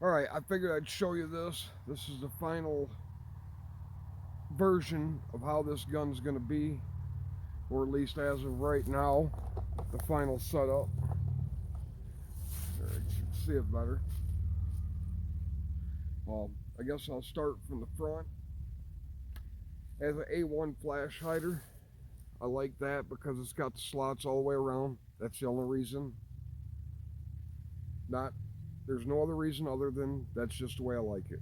Alright, I figured I'd show you this. This is the final version of how this gun's going to be, or at least as of right now, the final setup. There, you can see it better. I guess I'll start from the front. As an A1 flash hider, I like that because it's got the slots all the way around. That's the only reason. There's no other reason other than that's just the way I like it.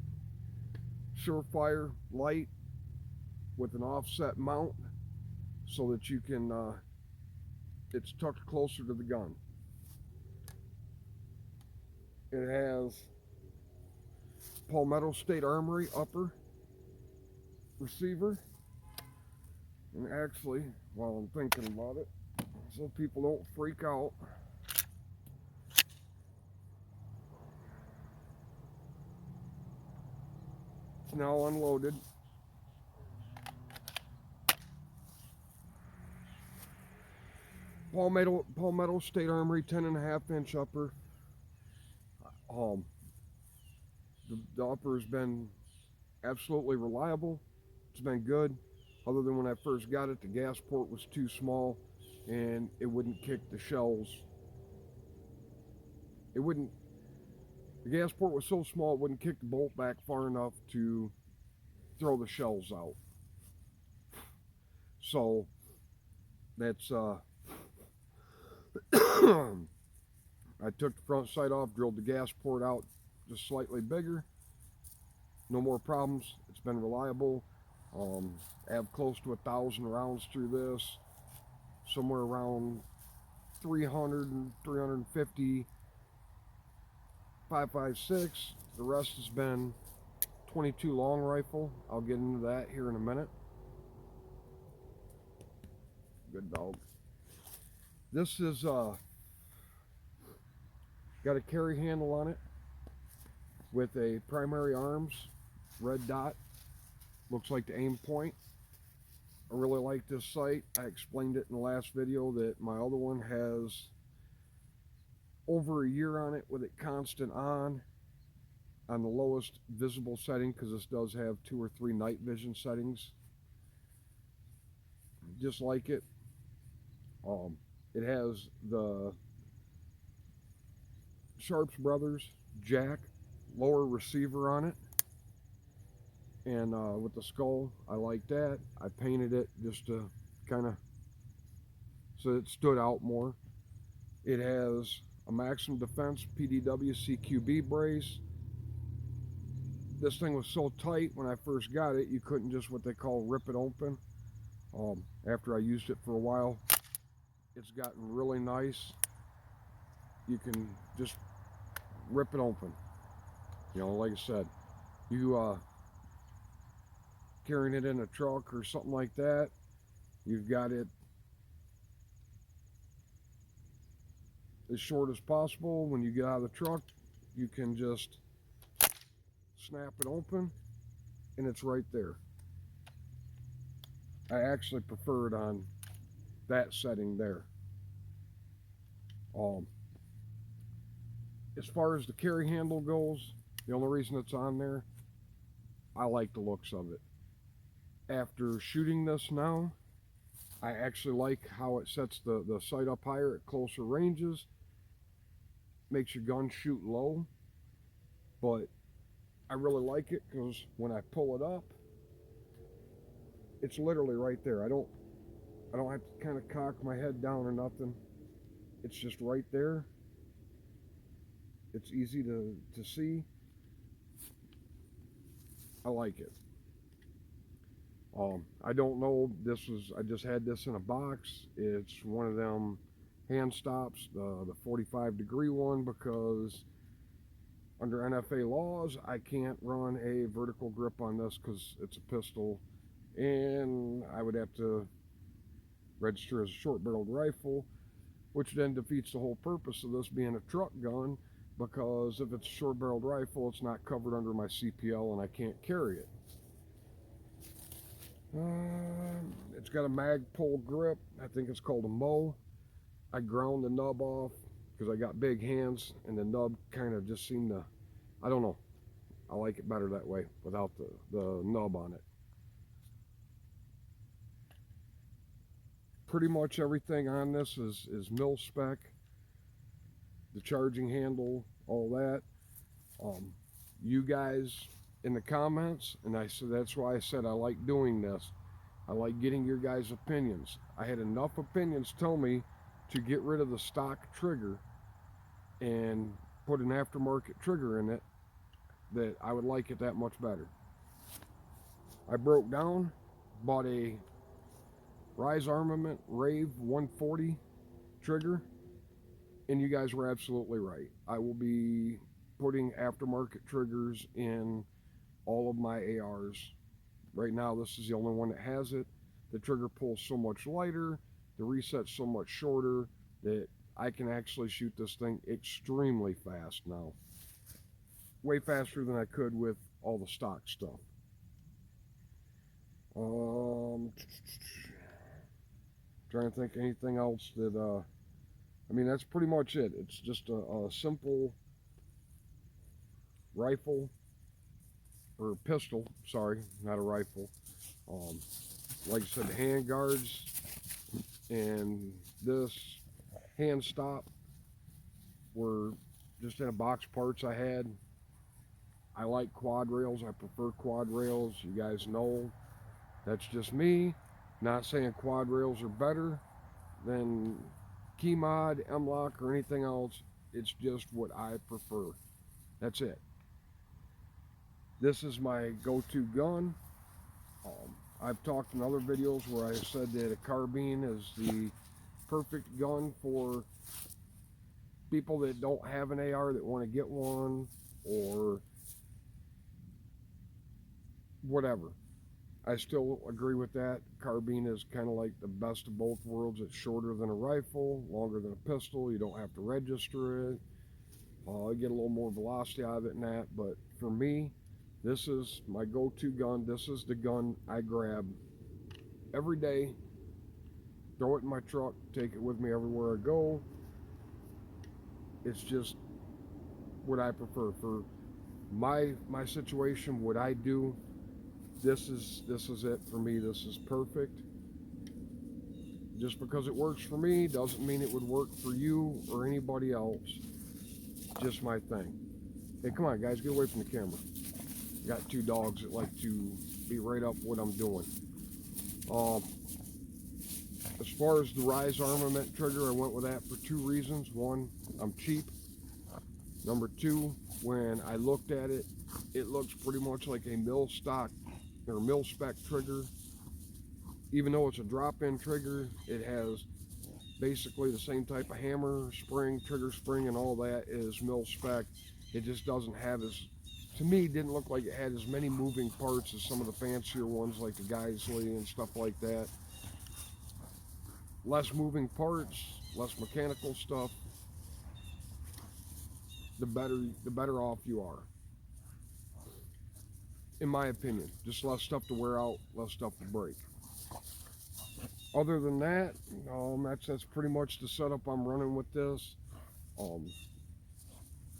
Surefire light with an offset mount so that you can, it's tucked closer to the gun. It has Palmetto State Armory upper receiver. And actually, while I'm thinking about it, so people don't freak out, it's now unloaded. Palmetto State Armory 10.5-inch upper. The upper has been absolutely reliable. It's been good. Other than when I first got it, the gas port was too small and it wouldn't kick the shells. The gas port was so small it wouldn't kick the bolt back far enough to throw the shells out. So that's I took the front sight off, drilled the gas port out just slightly bigger. No more problems. It's been reliable. I have close to 1,000 rounds through this. Somewhere around 300 and 350 5.56. The rest has been 22 long rifle. I'll get into that here in a minute. Good dog. This is got a carry handle on it with a primary arms red dot. Looks like the aim point. I really like this sight. I explained it in the last video that my other one has over a year on it with it constant on the lowest visible setting, because this does have 2 or 3 night vision settings. Just like it. It has the Sharps Brothers jack lower receiver on it, and with the skull, I like that. I painted it just to kind of so it stood out more. It has a Maximum Defense PDW CQB brace. This thing was so tight when I first got it, you couldn't just what they call rip it open. After I used it for a while, it's gotten really nice. You can just rip it open. You know, like I said, you carrying it in a truck or something like that, you've got it as short as possible. When you get out of the truck, you can just snap it open and it's right there. I actually prefer it on that setting there. As far as the carry handle goes, the only reason it's on there, I like the looks of it. After shooting this now, I actually like how it sets the sight up higher at closer ranges. Makes your gun shoot low, but I really like it because when I pull it up, it's literally right there. I don't have to kind of cock my head down or nothing. It's just right there. It's easy to see. I like it. I don't know, I just had this in a box. It's one of them hand stops, the 45-degree one, because under NFA laws, I can't run a vertical grip on this because it's a pistol, and I would have to register as a short-barreled rifle, which then defeats the whole purpose of this being a truck gun, because if it's a short-barreled rifle, it's not covered under my CPL and I can't carry it. It's got a Magpul grip. I think it's called a Mo. I ground the nub off because I got big hands and the nub kind of just seemed to I don't know. I like it better that way without the nub on it. Pretty much everything on this is mil spec. The charging handle, all that. Um, you guys in the comments, and I said that's why I said I like doing this. I like getting your guys' opinions. I had enough opinions tell me to get rid of the stock trigger and put an aftermarket trigger in it, that I would like it that much better. I broke down, bought a Rise Armament Rave 140 trigger, and you guys were absolutely right. I will be putting aftermarket triggers in all of my ARs. Right now, this is the only one that has it. The trigger pulls so much lighter, the reset's so much shorter, that I can actually shoot this thing extremely fast now. Way faster than I could with all the stock stuff. Trying to think anything else that, I mean, that's pretty much it. It's just a simple rifle, or pistol, sorry, not a rifle. Like I said, the hand guards and this hand stop were just in a box parts I had. I like quad rails. I prefer quad rails. You guys know that's just me. Not saying quad rails are better than KeyMod, M-LOK, or anything else. It's just what I prefer. That's it. This is my go-to gun. I've talked in other videos where I said that a carbine is the perfect gun for people that don't have an AR that want to get one, or whatever. I still agree with that. Carbine is kind of like the best of both worlds. It's shorter than a rifle, longer than a pistol. You don't have to register it. I get a little more velocity out of it than that, but for me, this is my go-to gun. This is the gun I grab every day, throw it in my truck, take it with me everywhere I go. It's just what I prefer for my situation. What I do, this is it for me. This is perfect. Just because it works for me doesn't mean it would work for you or anybody else. Just my thing. Hey, come on, guys, get away from the camera. Got two dogs that like to be right up what I'm doing. As far as the Rise Armament trigger, I went with that for two reasons. One, I'm cheap. Number two, when I looked at it, it looks pretty much like a mil stock or mil spec trigger. Even though it's a drop-in trigger, it has basically the same type of hammer, spring, trigger spring, and all that is mil spec. It just doesn't have as, to me, didn't look like it had as many moving parts as some of the fancier ones like the Geissele and stuff like that. Less moving parts, less mechanical stuff, the better off you are. In my opinion, just less stuff to wear out, less stuff to break. Other than that, that's pretty much the setup I'm running with this.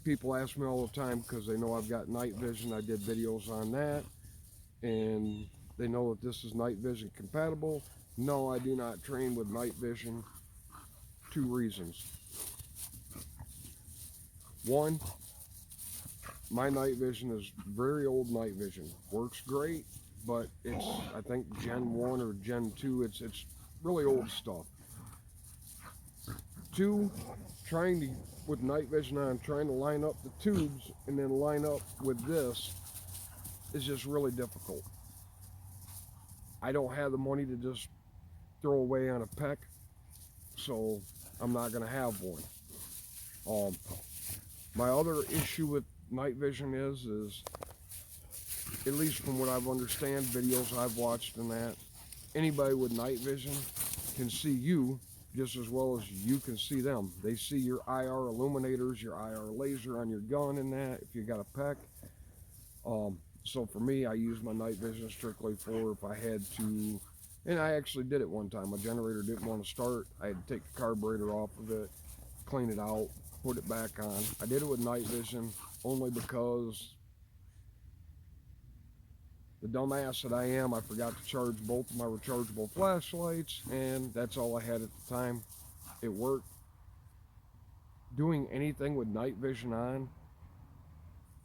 People ask me all the time because they know I've got night vision. I did videos on that, and they know that this is night vision compatible. No, I do not train with night vision. Two reasons. One, my night vision is very old night vision. Works great, but it's, I think, Gen 1 or Gen 2. It's really old stuff. Two, with night vision on, trying to line up the tubes and then line up with this is just really difficult. I don't have the money to just throw away on a PEQ, so I'm not going to have one. My other issue with night vision is, at least from what I've understand, videos I've watched and that, anybody with night vision can see you just as well as you can see them. They see your IR illuminators, your IR laser on your gun and that, if you got a PEQ. So for me, I use my night vision strictly for if I had to, and I actually did it one time. My generator didn't want to start. I had to take the carburetor off of it, clean it out, put it back on. I did it with night vision only because the dumbass that I am, I forgot to charge both of my rechargeable flashlights, and that's all I had at the time. It worked. Doing anything with night vision on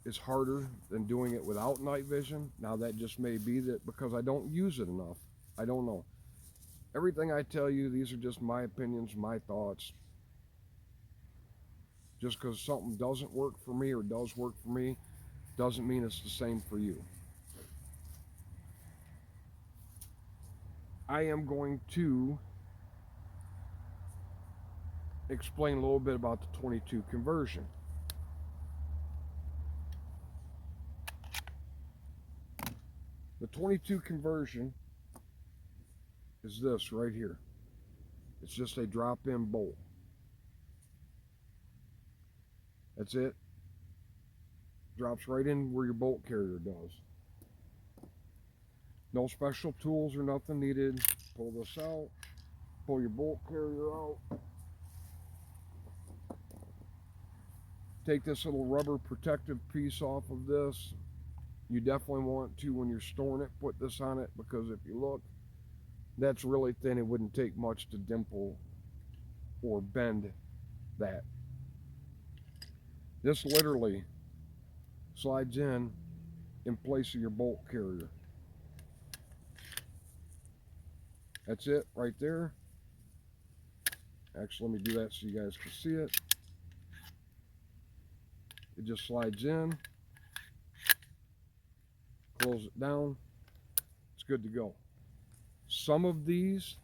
is harder than doing it without night vision. Now that just may be that because I don't use it enough. I don't know. Everything I tell you, these are just my opinions, my thoughts. Just because something doesn't work for me or does work for me doesn't mean it's the same for you. I am going to explain a little bit about the 22 conversion. The 22 conversion is this right here. It's just a drop-in bolt. That's it. Drops right in where your bolt carrier does. No special tools or nothing needed. Pull this out. Pull your bolt carrier out. Take this little rubber protective piece off of this. You definitely want to, when you're storing it, put this on it, because if you look, that's really thin. It wouldn't take much to dimple or bend that. This literally slides in place of your bolt carrier. That's it right there. Actually, let me do that so you guys can see it. It just slides in, close it down, it's good to go. Some of these,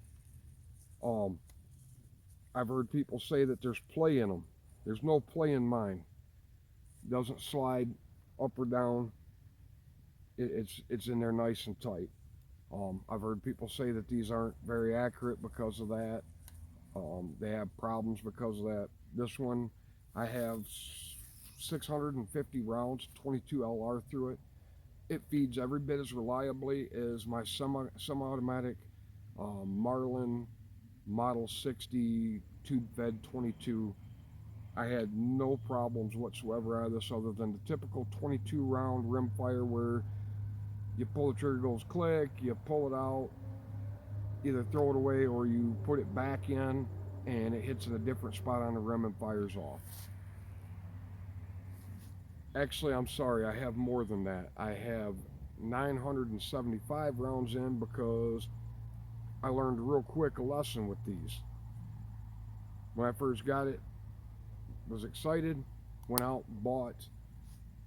I've heard people say that there's play in them. There's no play in mine. It doesn't slide up or down. It's in there nice and tight. I've heard people say that these aren't very accurate because of that. They have problems because of that. This one, I have 650 rounds, 22 LR through it. It feeds every bit as reliably as my semi-automatic Marlin Model 60 tube-fed 22. I had no problems whatsoever out of this, other than the typical 22 round rimfire where you pull the trigger, goes click, you pull it out, either throw it away or you put it back in and it hits in a different spot on the rim and fires off. Actually, I'm sorry, I have more than that. I have 975 rounds in because I learned real quick a lesson with these. When I first got it, was excited, went out and bought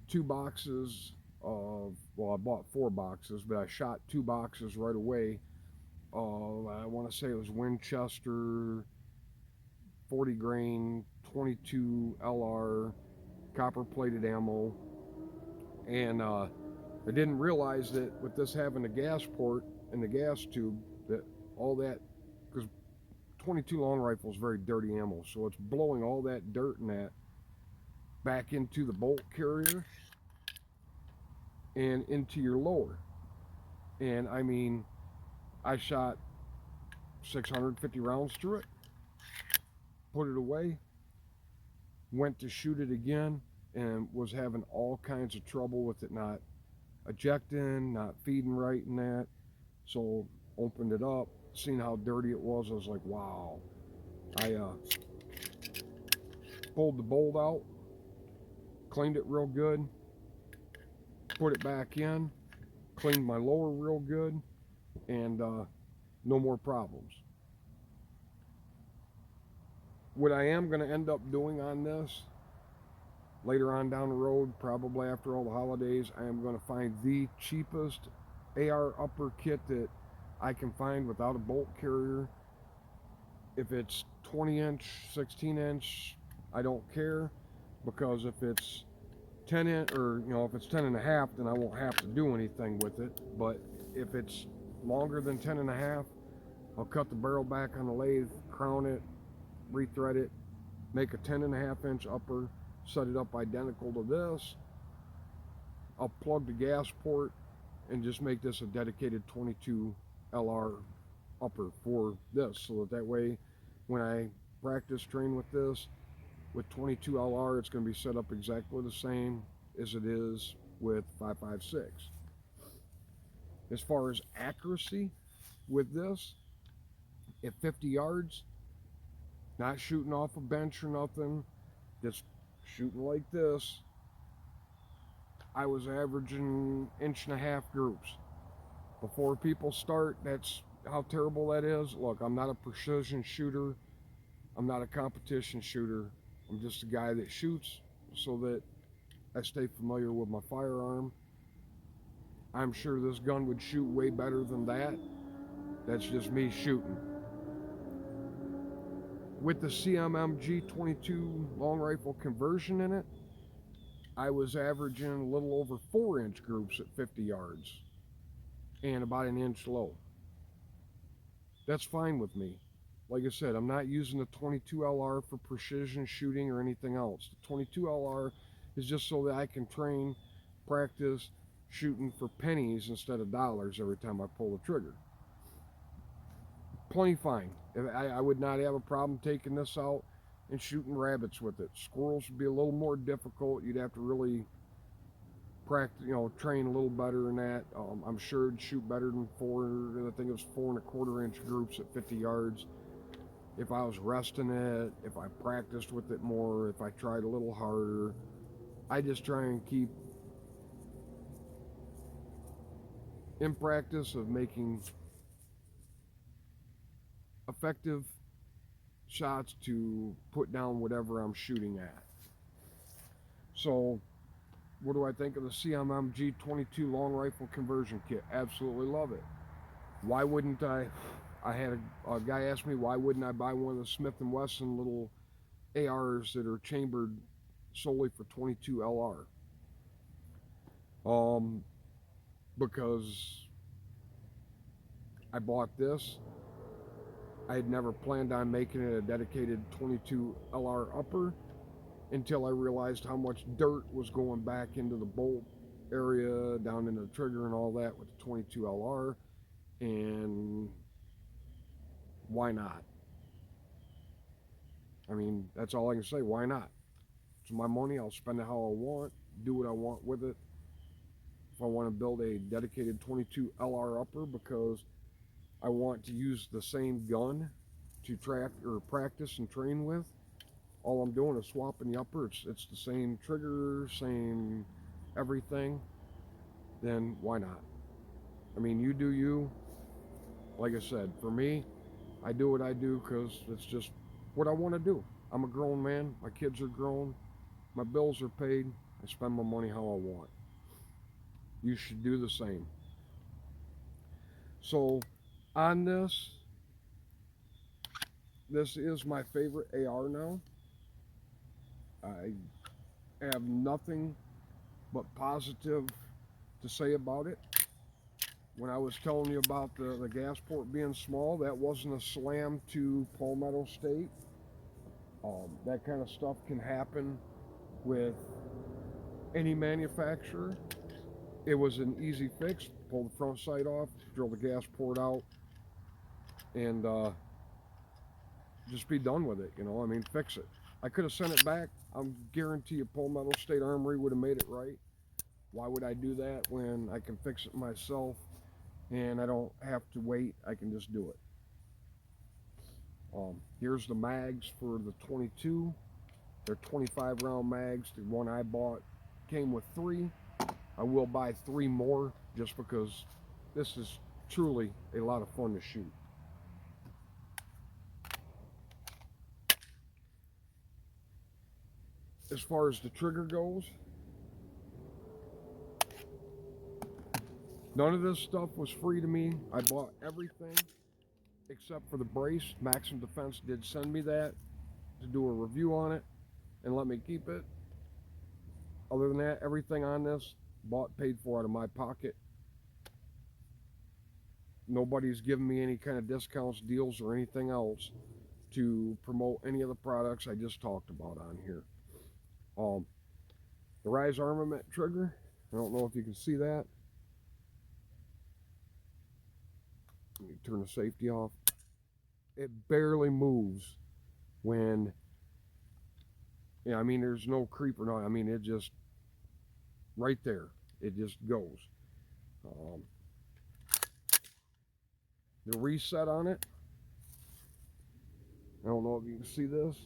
2 boxes of, well, I bought 4 boxes, but I shot 2 boxes right away. I want to say it was Winchester 40 grain 22 LR copper plated ammo, and I didn't realize that with this having a gas port and the gas tube, that all that, because 22 long rifle is very dirty ammo, so it's blowing all that dirt and that back into the bolt carrier and into your lower. And I mean, I shot 650 rounds through it, put it away, went to shoot it again, and was having all kinds of trouble with it not ejecting, not feeding right in that. So opened it up, seen how dirty it was. I was like, wow. I pulled the bolt out, cleaned it real good, put it back in, cleaned my lower real good, and no more problems. What I am going to end up doing on this later on down the road, probably after all the holidays, I am going to find the cheapest AR upper kit that I can find without a bolt carrier. If it's 20 inch, 16 inch, I don't care, because if it's 10 inch, or if it's 10 and a half, then I won't have to do anything with it. But if it's longer than 10 and a half, I'll cut the barrel back on the lathe, crown it, rethread it, make a 10 and a half inch upper, set it up identical to this. I'll plug the gas port and just make this a dedicated 22 LR upper for this, so that way when I practice train with this, With 22 LR, it's going to be set up exactly the same as it is with 5.56. As far as accuracy with this, at 50 yards, not shooting off a bench or nothing, just shooting like this, I was averaging 1.5 groups. Before people start, that's how terrible that is. Look, I'm not a precision shooter. I'm not a competition shooter. I'm just a guy that shoots so that I stay familiar with my firearm. I'm sure this gun would shoot way better than that. That's just me shooting. With the CMMG 22 long rifle conversion in it, I was averaging a little over 4-inch groups at 50 yards and about an inch low. That's fine with me. Like I said, I'm not using the 22 LR for precision shooting or anything else. The 22 LR is just so that I can train, practice shooting for pennies instead of dollars every time I pull the trigger. Plenty fine. I would not have a problem taking this out and shooting rabbits with it. Squirrels would be a little more difficult. You'd have to really practice, train a little better than that. I'm sure it'd shoot better than I think it was 4.25-inch groups at 50 yards. If I was resting it, if I practiced with it more, if I tried a little harder. I just try and keep in practice of making effective shots to put down whatever I'm shooting at. So, what do I think of the CMMG 22 long rifle conversion kit? Absolutely love it. Why wouldn't I? I had a guy ask me why wouldn't I buy one of the Smith & Wesson little ARs that are chambered solely for 22 LR. Because I bought this. I had never planned on making it a dedicated 22 LR upper until I realized how much dirt was going back into the bolt area, down into the trigger and all that with the 22 LR, and why not? I mean, that's all I can say. Why not? It's my money. I'll spend it how I want, do what I want with it. If I want to build a dedicated 22 LR upper because I want to use the same gun to track or practice and train with, all I'm doing is swapping the upper. It's the same trigger, same everything. Then why not? I mean, you do you. Like I said, for me, I do what I do because it's just what I want to do. I'm a grown man. My kids are grown. My bills are paid. I spend my money how I want. You should do the same. So, on this is my favorite AR now. I have nothing but positive to say about it. When I was telling you about the gas port being small, that wasn't a slam to Palmetto State. That kind of stuff can happen with any manufacturer. It was an easy fix. Pull the front sight off, drill the gas port out, and just be done with it. I mean, fix it. I could have sent it back. I'm guarantee you Palmetto State Armory would have made it right. Why would I do that when I can fix it myself and I don't have to wait? I can just do it. Here's the mags for the 22. They're 25 round mags. The one I bought came with 3. I will buy 3 more just because this is truly a lot of fun to shoot. As far as the trigger goes, none of this stuff was free to me. I bought everything except for the brace. Maxim Defense did send me that to do a review on it and let me keep it. Other than that, everything on this, bought, paid for out of my pocket. Nobody's giving me any kind of discounts, deals, or anything else to promote any of the products I just talked about on here. The Rise Armament trigger, I don't know if you can see that. Let me turn the safety off. It barely moves when Yeah, I mean, there's no creep or not. I mean, it just right there. It just goes. Um, the reset on it. I don't know if you can see this.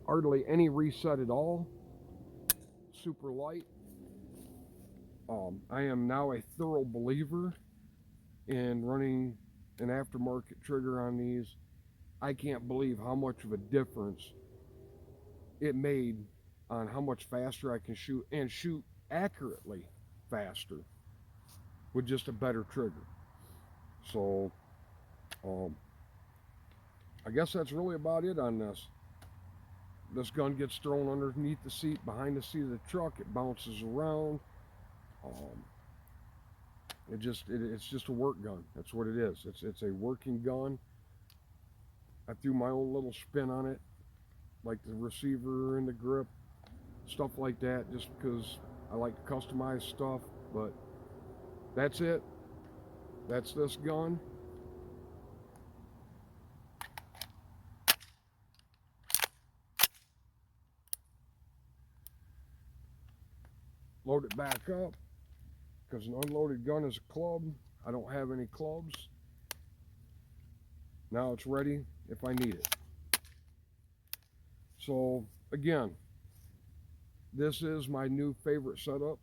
Hardly any reset at all. Super light. I am now a thorough believer in running an aftermarket trigger on these. I can't believe how much of a difference it made on how much faster I can shoot and shoot accurately faster with just a better trigger. So, um, I guess that's really about it on this. This gun gets thrown underneath the seat, behind the seat of the truck. It bounces around. Um, it's just a work gun. That's what it is. It's a working gun. I threw my own little spin on it, like the receiver and the grip, stuff like that, just because I like to customize stuff. But that's it. That's this gun. Load it back up, because an unloaded gun is a club. I don't have any clubs. Now it's ready if I need it. So again, this is my new favorite setup.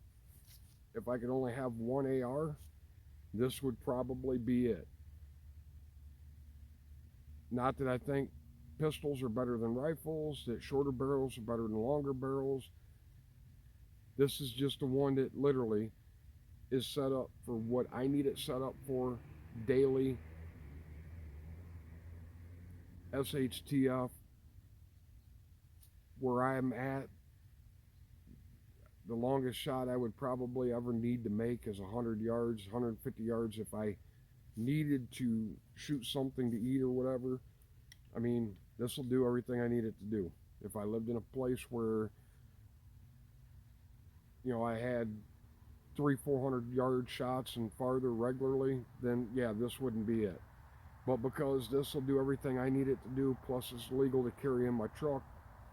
If I could only have one AR, this would probably be it. Not that I think pistols are better than rifles, that shorter barrels are better than longer barrels. This is just the one that literally is set up for what I need it set up for daily. SHTF, where I'm at, the longest shot I would probably ever need to make is 100 yards, 150 yards if I needed to shoot something to eat or whatever. I mean, this will do everything I need it to do. If I lived in a place where, I had 300-400 yard shots and farther regularly, then yeah, this wouldn't be it. But because this will do everything I need it to do, plus it's legal to carry in my truck,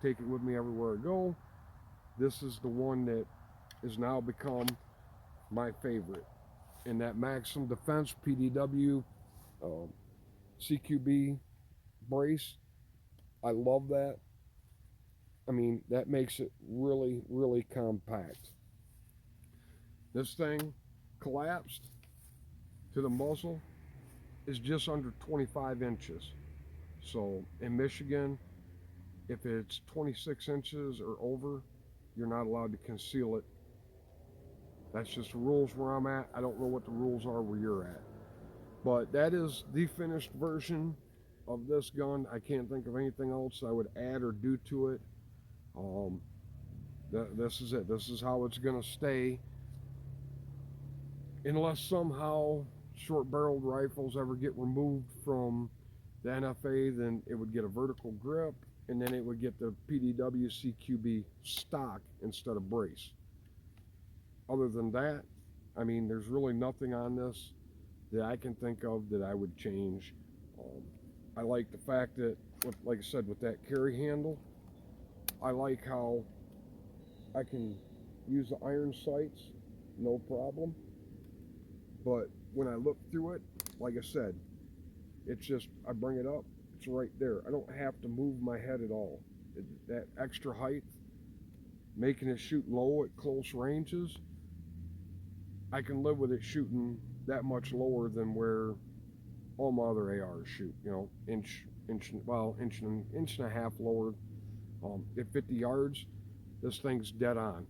take it with me everywhere I go, this is the one that has now become my favorite. And that Maximum Defense PDW CQB brace, I love that. I mean, that makes it really, really compact. This thing collapsed to the muzzle is just under 25 inches. So in Michigan, if it's 26 inches or over, you're not allowed to conceal it. That's just the rules where I'm at. I don't know what the rules are where you're at. But that is the finished version of this gun. I can't think of anything else I would add or do to it. This is it. This is how it's going to stay. Unless somehow short-barreled rifles ever get removed from the NFA, then it would get a vertical grip, and then it would get the PDW CQB stock instead of brace. Other than that, I mean, there's really nothing on this that I can think of that I would change. I like the fact that, like I said, with that carry handle, I like how I can use the iron sights, no problem. But when I look through it, like I said, it's just, I bring it up, it's right there. I don't have to move my head at all. That extra height, making it shoot low at close ranges, I can live with it shooting that much lower than where all my other ARs shoot. Inch and a half lower. At 50 yards, this thing's dead on.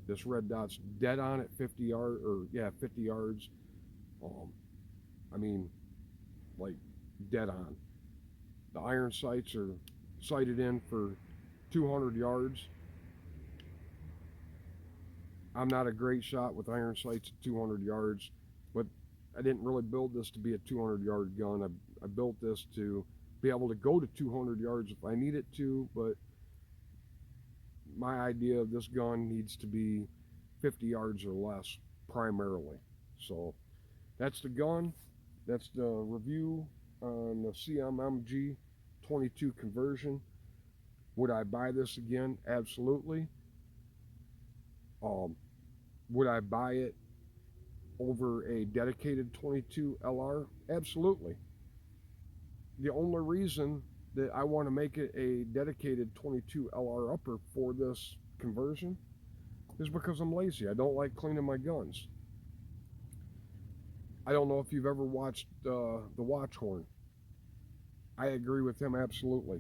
This red dot's dead on at 50 yards. I mean, like dead on. The iron sights are sighted in for 200 yards. I'm not a great shot with iron sights at 200 yards, but I didn't really build this to be a 200-yard gun. I built this to be able to go to 200 yards if I need it to, but my idea of this gun needs to be 50 yards or less primarily. So that's the gun. That's the review on the CMMG 22 conversion. Would I buy this again? Absolutely. Um, would I buy it over a dedicated 22 LR? Absolutely. The only reason that I want to make it a dedicated 22 LR upper for this conversion is because I'm lazy. I don't like cleaning my guns. I don't know if you've ever watched the Watch Horn. I agree with him absolutely.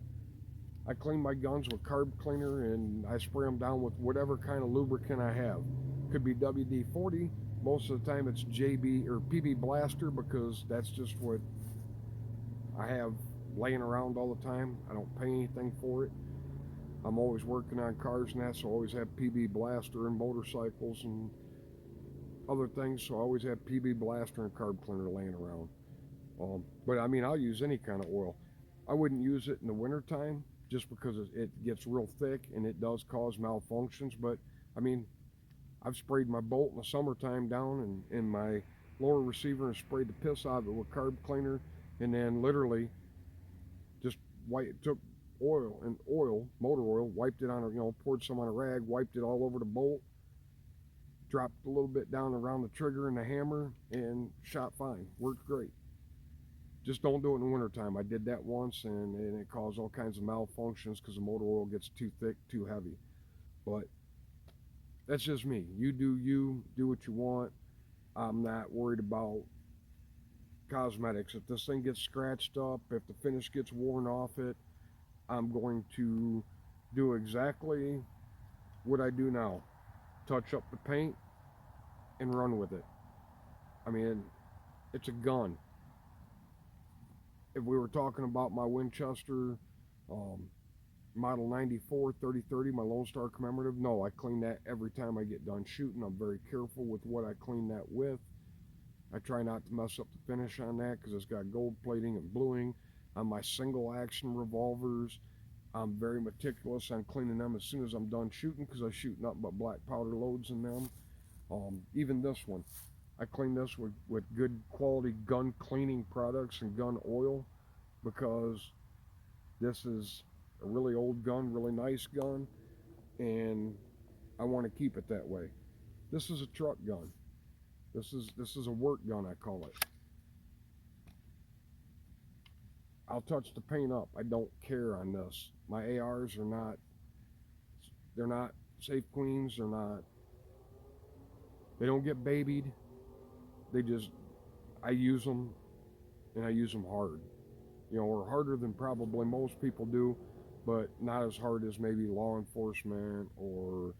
I clean my guns with carb cleaner and I spray them down with whatever kind of lubricant I have. Could be WD-40. Most of the time it's JB or PB Blaster because that's just what I have laying around all the time. I don't pay anything for it. I'm always working on cars and that, so I always have PB Blaster and motorcycles and other things. So I always have PB Blaster and carb cleaner laying around. But I mean, I'll use any kind of oil. I wouldn't use it in the wintertime just because it gets real thick and it does cause malfunctions. But I mean, I've sprayed my bolt in the summertime down and in my lower receiver and sprayed the piss out of it with carb cleaner, and then literally just took motor oil, wiped it on poured some on a rag, wiped it all over the bolt, dropped a little bit down around the trigger and the hammer, and shot fine. Worked great. Just don't do it in the wintertime. I did that once and it caused all kinds of malfunctions because the motor oil gets too thick, too heavy. But that's just me. You do what you want. I'm not worried about cosmetics. If this thing gets scratched up, if the finish gets worn off it, I'm going to do exactly what I do now. Touch up the paint and run with it. I mean, it's a gun. If we were talking about my Winchester Model 94 3030, my Lone Star commemorative, no, I clean that every time I get done shooting. I'm very careful with what I clean that with. I try not to mess up the finish on that because it's got gold plating and bluing. On my single action revolvers, I'm very meticulous on cleaning them as soon as I'm done shooting because I shoot nothing but black powder loads in them. Even this one, I clean this with good quality gun cleaning products and gun oil because this is a really old gun, really nice gun, and I want to keep it that way. This is a truck gun. This is a work gun, I call it. I'll touch the paint up. I don't care on this. My ARs are not, they're not safe queens. They don't get babied. I use them and I use them hard. Or harder than probably most people do, but not as hard as maybe law enforcement or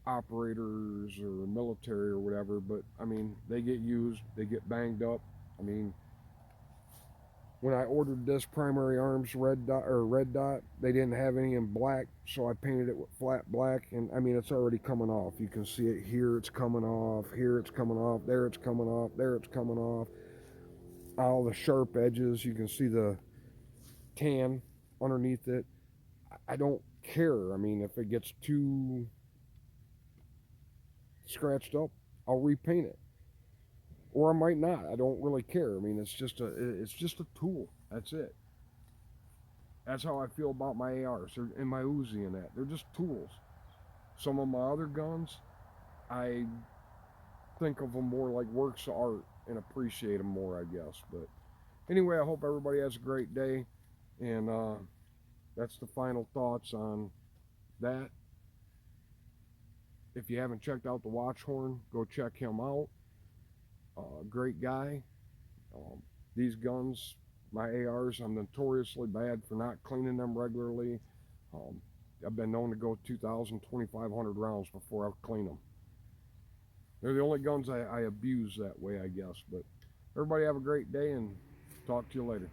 operators or military or whatever. But I mean, they get used, they get banged up. I mean, when I ordered this Primary Arms red dot, they didn't have any in black, so I painted it with flat black, and I mean, it's already coming off. You can see it here, it's coming off, here it's coming off, there it's coming off, there it's coming off. All the sharp edges, you can see the tan underneath it. I don't care. I mean, if it gets too scratched up, I'll repaint it, or I might not. I don't really care. I mean, it's just a tool. That's it. That's how I feel about my ARs and my Uzi and that. They're just tools. Some of my other guns, I think of them more like works of art and appreciate them more, I guess. But anyway, I hope everybody has a great day, and that's the final thoughts on that. If you haven't checked out the Watch Horn, go check him out. Great guy. These guns, my ARs, I'm notoriously bad for not cleaning them regularly. I've been known to go 2,000, 2,500 rounds before I clean them. They're the only guns I abuse that way, I guess. But everybody have a great day and talk to you later.